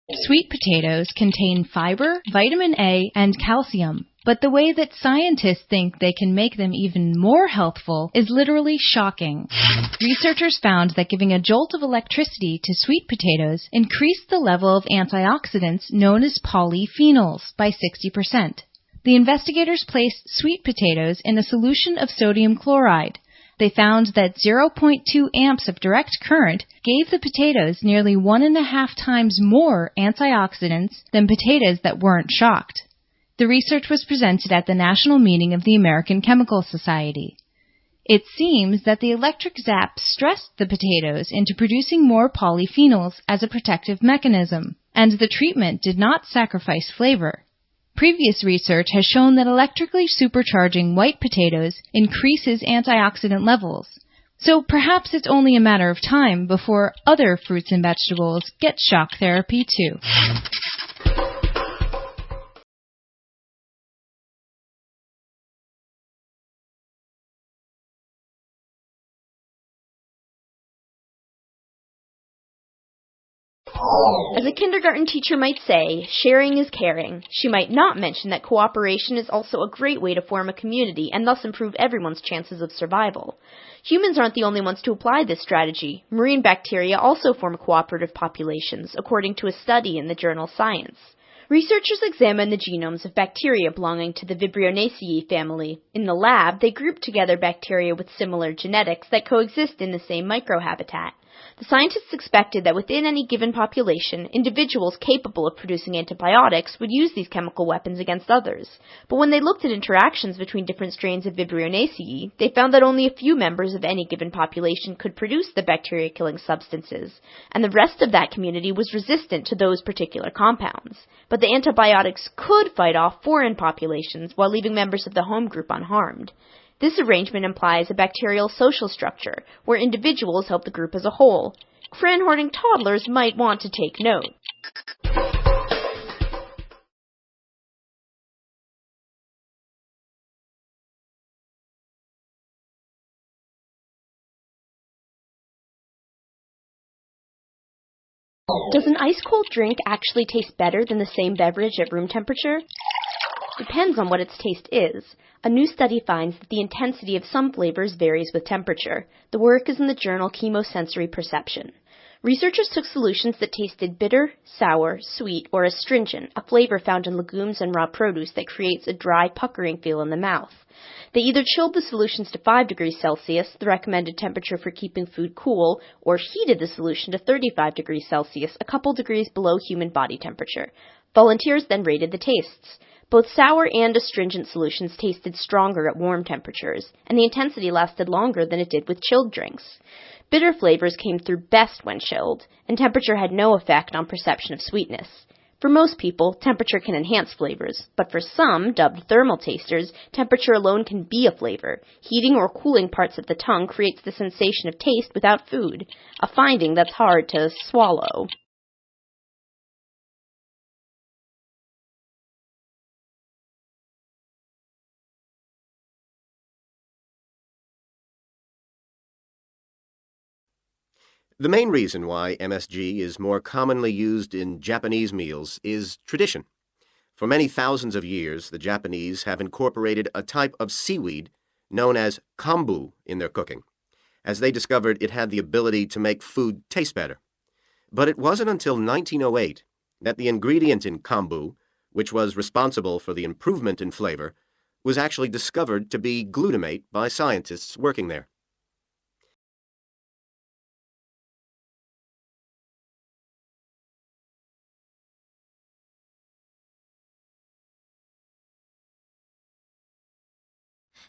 Sweet potatoes contain fiber, vitamin A, and calcium. But the way that scientists think they can make them even more healthful is literally shocking. Researchers found that giving a jolt of electricity to sweet potatoes increased the level of antioxidants known as polyphenols by 60%. The investigators placed sweet potatoes in a solution of sodium chloride. They found that 0.2 amps of direct current gave the potatoes nearly 1.5 times more antioxidants than potatoes that weren't shocked. The research was presented at the national meeting of the American Chemical Society. It seems that the electric zap stressed the potatoes into producing more polyphenols as a protective mechanism, and the treatment did not sacrifice flavor. Previous research has shown that electrically supercharging white potatoes increases antioxidant levels, so perhaps it's only a matter of time before other fruits and vegetables get shock therapy too. As a kindergarten teacher might say, sharing is caring. She might not mention that cooperation is also a great way to form a community and thus improve everyone's chances of survival. Humans aren't the only ones to apply this strategy. Marine bacteria also form cooperative populations, according to a study in the journal Science. Researchers examined the genomes of bacteria belonging to the Vibrionaceae family. In the lab, they grouped together bacteria with similar genetics that coexist in the same microhabitat. The scientists expected that within any given population, individuals capable of producing antibiotics would use these chemical weapons against others. But when they looked at interactions between different strains of Vibrionaceae, they found that only a few members of any given population could produce the bacteria-killing substances, and the rest of that community was resistant to those particular compounds. But the antibiotics could fight off foreign populations while leaving members of the home group unharmed. This arrangement implies a bacterial social structure, where individuals help the group as a whole. Cran-hoarding toddlers might want to take note. Does an ice-cold drink actually taste better than the same beverage at room temperature? Depends on what its taste is. A new study finds that the intensity of some flavors varies with temperature. The work is in the journal Chemosensory Perception. Researchers took solutions that tasted bitter, sour, sweet, or astringent, a flavor found in legumes and raw produce that creates a dry, puckering feel in the mouth. They either chilled the solutions to 5 degrees Celsius, the recommended temperature for keeping food cool, or heated the solution to 35 degrees Celsius, a couple degrees below human body temperature. Volunteers then rated the tastes. Both sour and astringent solutions tasted stronger at warm temperatures, and the intensity lasted longer than it did with chilled drinks. Bitter flavors came through best when chilled, and temperature had no effect on perception of sweetness. For most people, temperature can enhance flavors, but for some, dubbed thermal tasters, temperature alone can be a flavor. Heating or cooling parts of the tongue creates the sensation of taste without food, a finding that's hard to swallow. The main reason why MSG is more commonly used in Japanese meals is tradition. For many thousands of years, the Japanese have incorporated a type of seaweed known as kombu in their cooking, as they discovered it had the ability to make food taste better. But it wasn't until 1908 that the ingredient in kombu, which was responsible for the improvement in flavor, was actually discovered to be glutamate by scientists working there.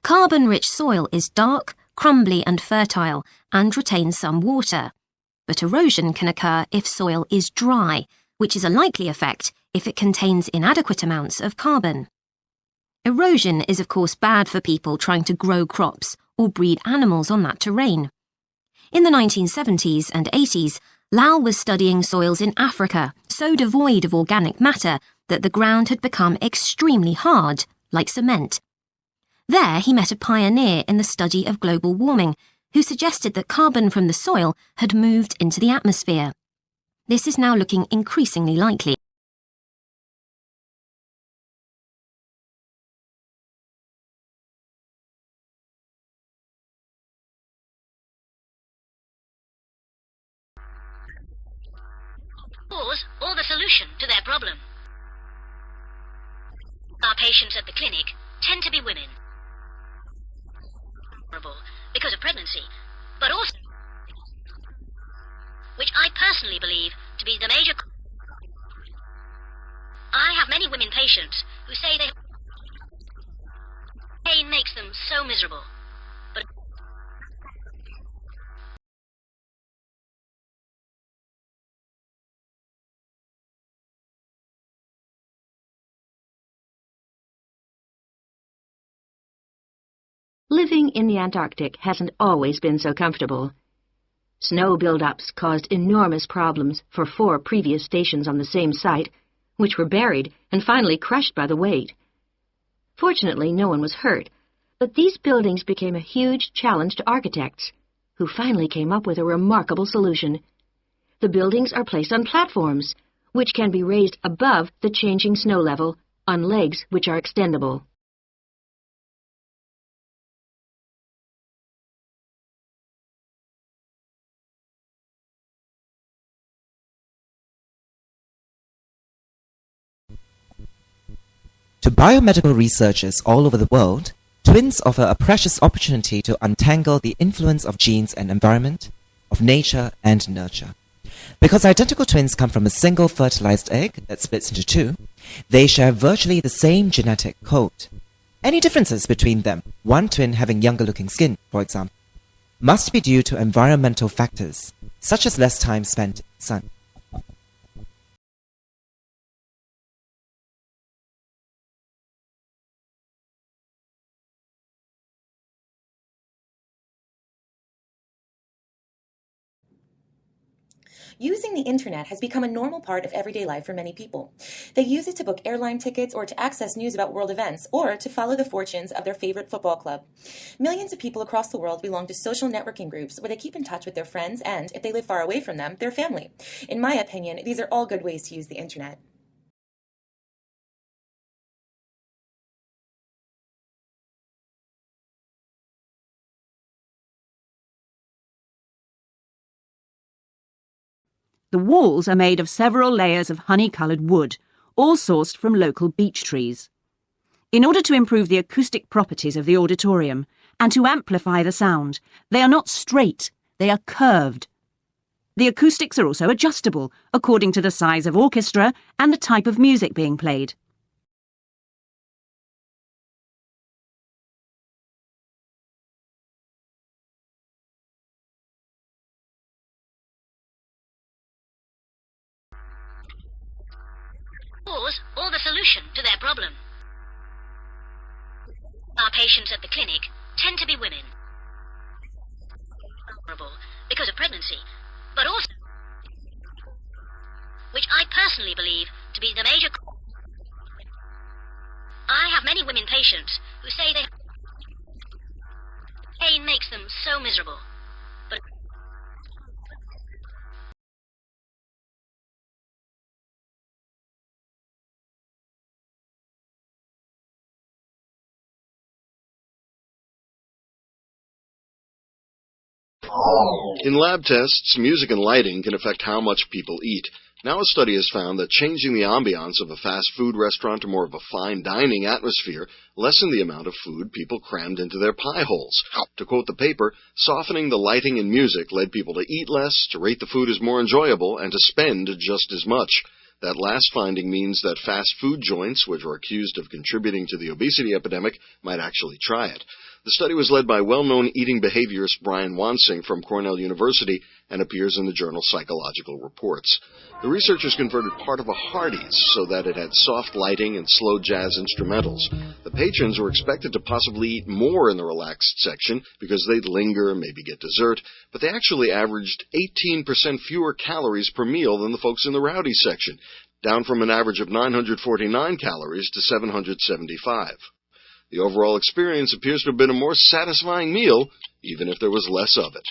Carbon-rich soil is dark, crumbly and fertile and retains some water. But erosion can occur if soil is dry, which is a likely effect if it contains inadequate amounts of carbon. Erosion is of course bad for people trying to grow crops or breed animals on that terrain. In the 1970s and 80s, Lau was studying soils in Africa so devoid of organic matter that the ground had become extremely hard, like cement. There he met a pioneer in the study of global warming, who suggested that carbon from the soil had moved into the atmosphere. This is now looking increasingly likely. Or the solution to their problem. Our patients at the clinic tend to be women. Because of pregnancy, but also, which I personally believe to be the major. I have many women patients who say they pain makes them so miserable. But living in the Antarctic hasn't always been so comfortable. Snow buildups caused enormous problems for 4 previous stations on the same site, which were buried and finally crushed by the weight. Fortunately, no one was hurt, but these buildings became a huge challenge to architects, who finally came up with a remarkable solution. The buildings are placed on platforms, which can be raised above the changing snow level on legs which are extendable. To biomedical researchers all over the world, twins offer a precious opportunity to untangle the influence of genes and environment, of nature and nurture. Because identical twins come from a single fertilized egg that splits into 2, they share virtually the same genetic code. Any differences between them, one twin having younger-looking skin, for example, must be due to environmental factors, such as less time spent in the sun. Using the internet has become a normal part of everyday life for many people. They use it to book airline tickets or to access news about world events or to follow the fortunes of their favorite football club. Millions of people across the world belong to social networking groups where they keep in touch with their friends and, if they live far away from them, their family. In my opinion, these are all good ways to use the internet. The walls are made of several layers of honey-coloured wood, all sourced from local beech trees. In order to improve the acoustic properties of the auditorium and to amplify the sound, they are not straight, they are curved. The acoustics are also adjustable according to the size of orchestra and the type of music being played. Or the solution to their problem. Our patients at the clinic tend to be women. Because of pregnancy, but also, which I personally believe to be the major. I have many women patients who say they pain makes them so miserable. But in lab tests, music and lighting can affect how much people eat. Now a study has found that changing the ambiance of a fast food restaurant to more of a fine dining atmosphere lessened the amount of food people crammed into their pie holes. To quote the paper, softening the lighting and music led people to eat less, to rate the food as more enjoyable, and to spend just as much. That last finding means that fast food joints, which are accused of contributing to the obesity epidemic, might actually try it. The study was led by well-known eating behaviorist Brian Wansing from Cornell University and appears in the journal Psychological Reports. The researchers converted part of a Hardee's so that it had soft lighting and slow jazz instrumentals. The patrons were expected to possibly eat more in the relaxed section because they'd linger, maybe get dessert, but they actually averaged 18% fewer calories per meal than the folks in the rowdy section, down from an average of 949 calories to 775. The overall experience appears to have been a more satisfying meal, even if there was less of it.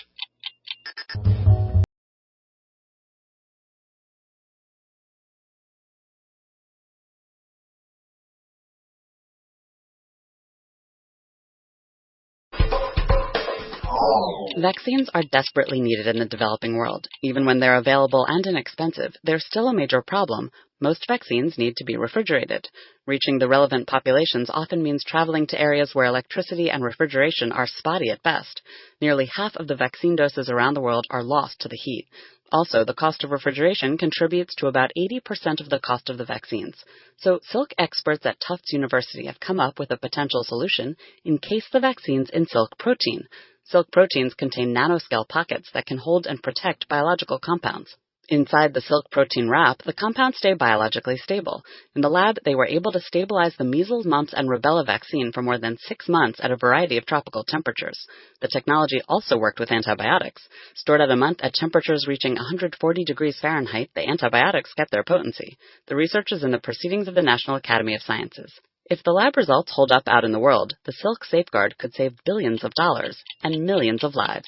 Vaccines are desperately needed in the developing world. Even when they're available and inexpensive, there's still a major problem. Most vaccines need to be refrigerated. Reaching the relevant populations often means traveling to areas where electricity and refrigeration are spotty at best. Nearly half of the vaccine doses around the world are lost to the heat. Also, the cost of refrigeration contributes to about 80% of the cost of the vaccines. So, silk experts at Tufts University have come up with a potential solution: encase the vaccines in silk protein. Silk proteins contain nanoscale pockets that can hold and protect biological compounds. Inside the silk protein wrap, the compounds stay biologically stable. In the lab, they were able to stabilize the measles, mumps, and rubella vaccine for more than 6 months at a variety of tropical temperatures. The technology also worked with antibiotics. Stored at a month at temperatures reaching 140 degrees Fahrenheit, the antibiotics kept their potency. The research is in the Proceedings of the National Academy of Sciences. If the lab results hold up out in the world, the silk safeguard could save billions of dollars and millions of lives.